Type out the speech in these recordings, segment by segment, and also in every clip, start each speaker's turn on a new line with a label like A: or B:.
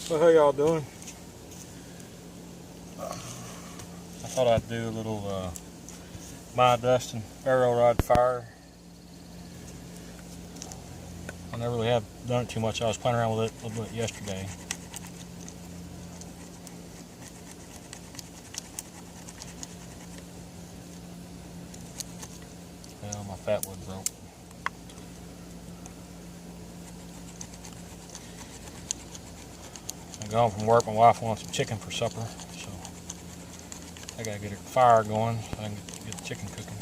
A: So how y'all doing? I thought I'd do a little my Dustin ferro rod fire. I never really have done it too much. I was playing around with it a little bit yesterday. Well, my fat wood broke. I got home from work. My wife wanted some chicken for supper, so I gotta get her fire going so I can get the chicken cooking.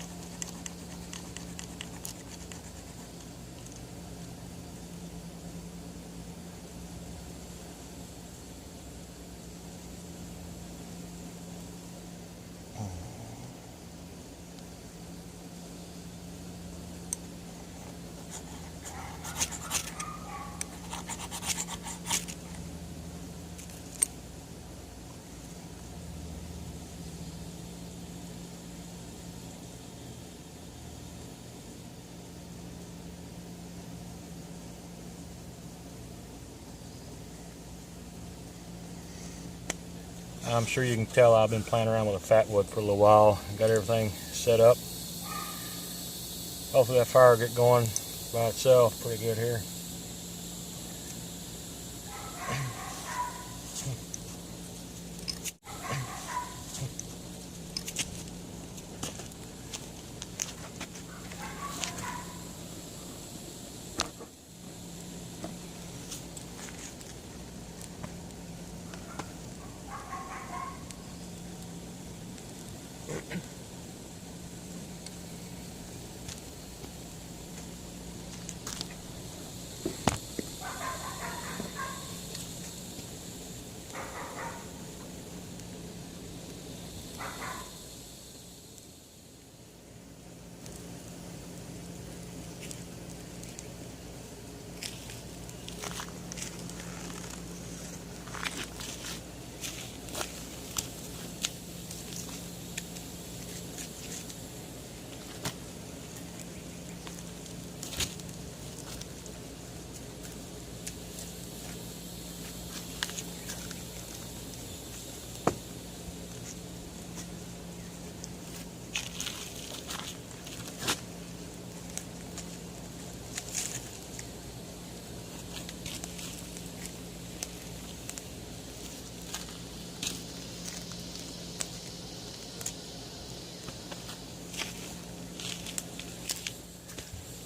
A: I'm sure you can tell I've been playing around with a fat wood for a little while. Got everything set up. Hopefully that fire will get going by itself pretty good here.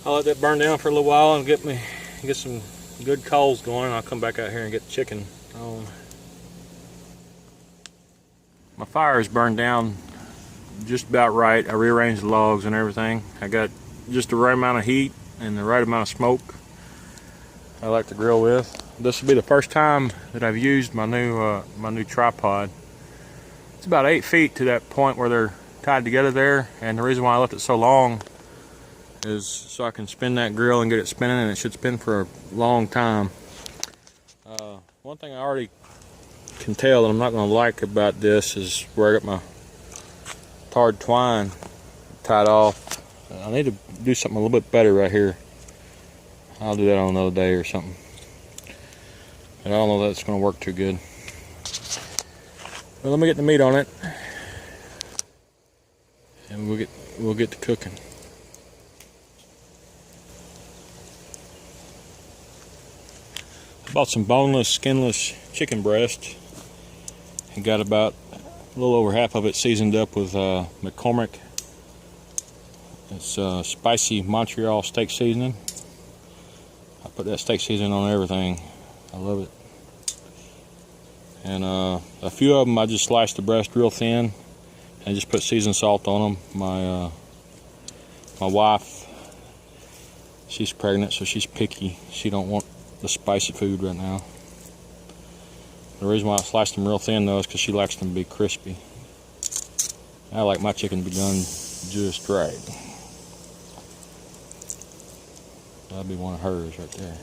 A: I'll let that burn down for a little while and get some good coals going. I'll come back out here and get the chicken on. My fire is burned down just about right. I rearranged the logs and everything. I got just the right amount of heat and the right amount of smoke I like to grill with. This will be the first time that I've used my new tripod. It's about 8 feet to that point where they're tied together there, and the reason why I left it so long is so I can spin that grill and get it spinning, and it should spin for a long time. One thing I already can tell that I'm not going to like about this is where I got my tarred twine tied off. I need to do something a little bit better right here. I'll do that on another day or something. But I don't know that it's going to work too good. Well, let me get the meat on it, and we'll get to cooking. I bought some boneless, skinless chicken breast and got about a little over half of it seasoned up with McCormick. It's spicy Montreal steak seasoning. I put that steak seasoning on everything. I love it. And a few of them I just sliced the breast real thin and just put seasoned salt on them. My wife, she's pregnant, so she's picky. She don't want the spicy food right now. The reason why I sliced them real thin though is because she likes them to be crispy. I like my chicken to be done just right. That'll be one of hers right there.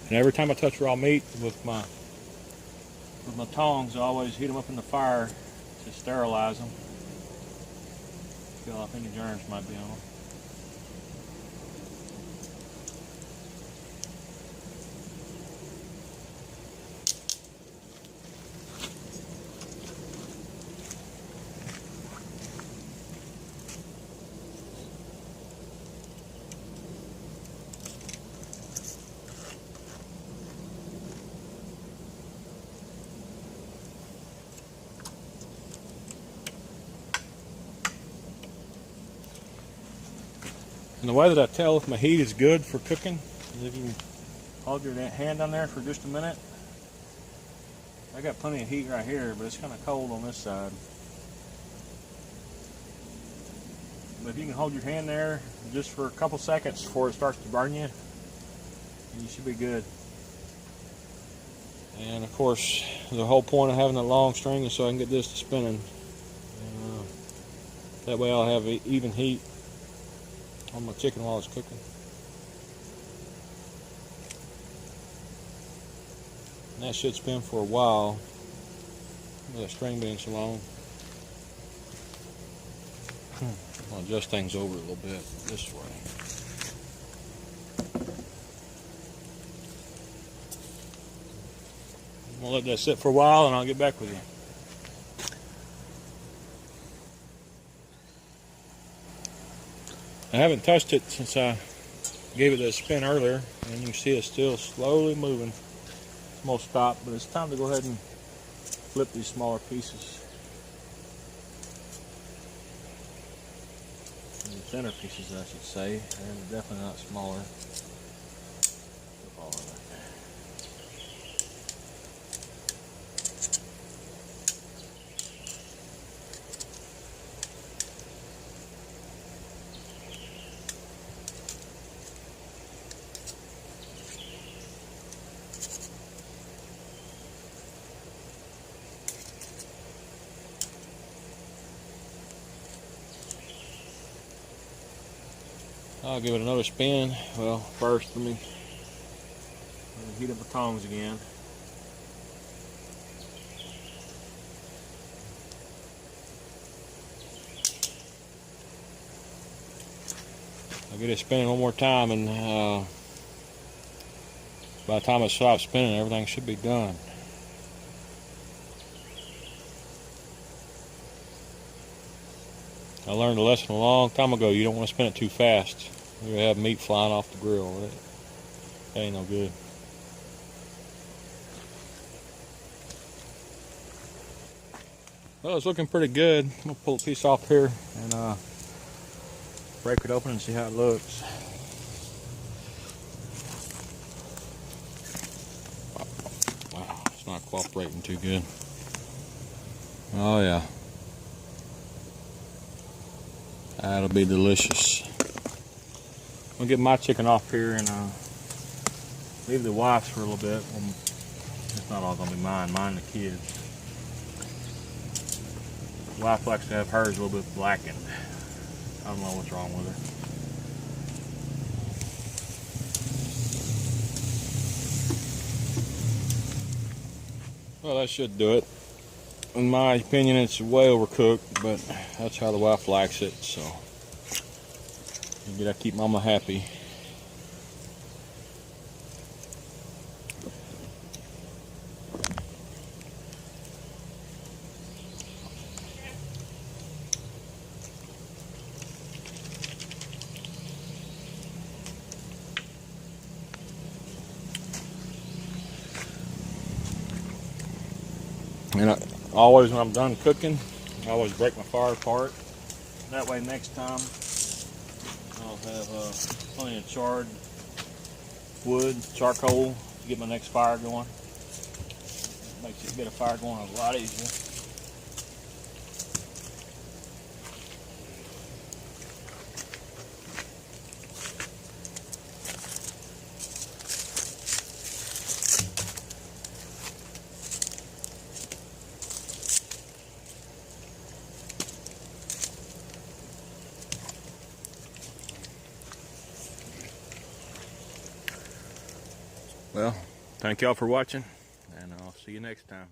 A: And every time I touch raw meat with my With my tongs, I always heat them up in the fire to sterilize them. Kill off any germs might be on them. And the way that I tell if my heat is good for cooking is if you hold your hand on there for just a minute. I got plenty of heat right here, but it's kind of cold on this side. But if you can hold your hand there just for a couple seconds before it starts to burn you, you should be good. And of course, the whole point of having that long string is so I can get this to spinning. And, that way I'll have even heat on my chicken while it's cooking. And that should spin for a while with that string being so long. I'll adjust things over a little bit this way. I'm gonna let that sit for a while and I'll get back with you. I haven't touched it since I gave it that spin earlier, and you can see it's still slowly moving. It's almost stopped, but it's time to go ahead and flip these smaller pieces. The thinner pieces, I should say, and they're definitely not smaller. Flip all of it. I'll give it another spin. Well, first let me heat up the tongs again. I'll get it spinning one more time, and by the time it stops spinning, everything should be done. I learned a lesson a long time ago. You don't want to spin it too fast. You have meat flying off the grill. That ain't no good. Well, it's looking pretty good. I'm gonna pull a piece off here and break it open and see how it looks. Wow, it's not cooperating too good. Oh yeah. That'll be delicious. I'm gonna get my chicken off here and leave the wife's for a little bit. It's not all gonna be mine and the kids. The wife likes to have hers a little bit blackened. I don't know what's wrong with her. Well, that should do it. In my opinion, it's way overcooked, but that's how the wife likes it, so you gotta keep mama happy. And always when I'm done cooking, I always break my fire apart. That way next time I'll have plenty of charred wood, charcoal to get my next fire going. Makes it get a fire going a lot easier. Well, thank y'all for watching, and I'll see you next time.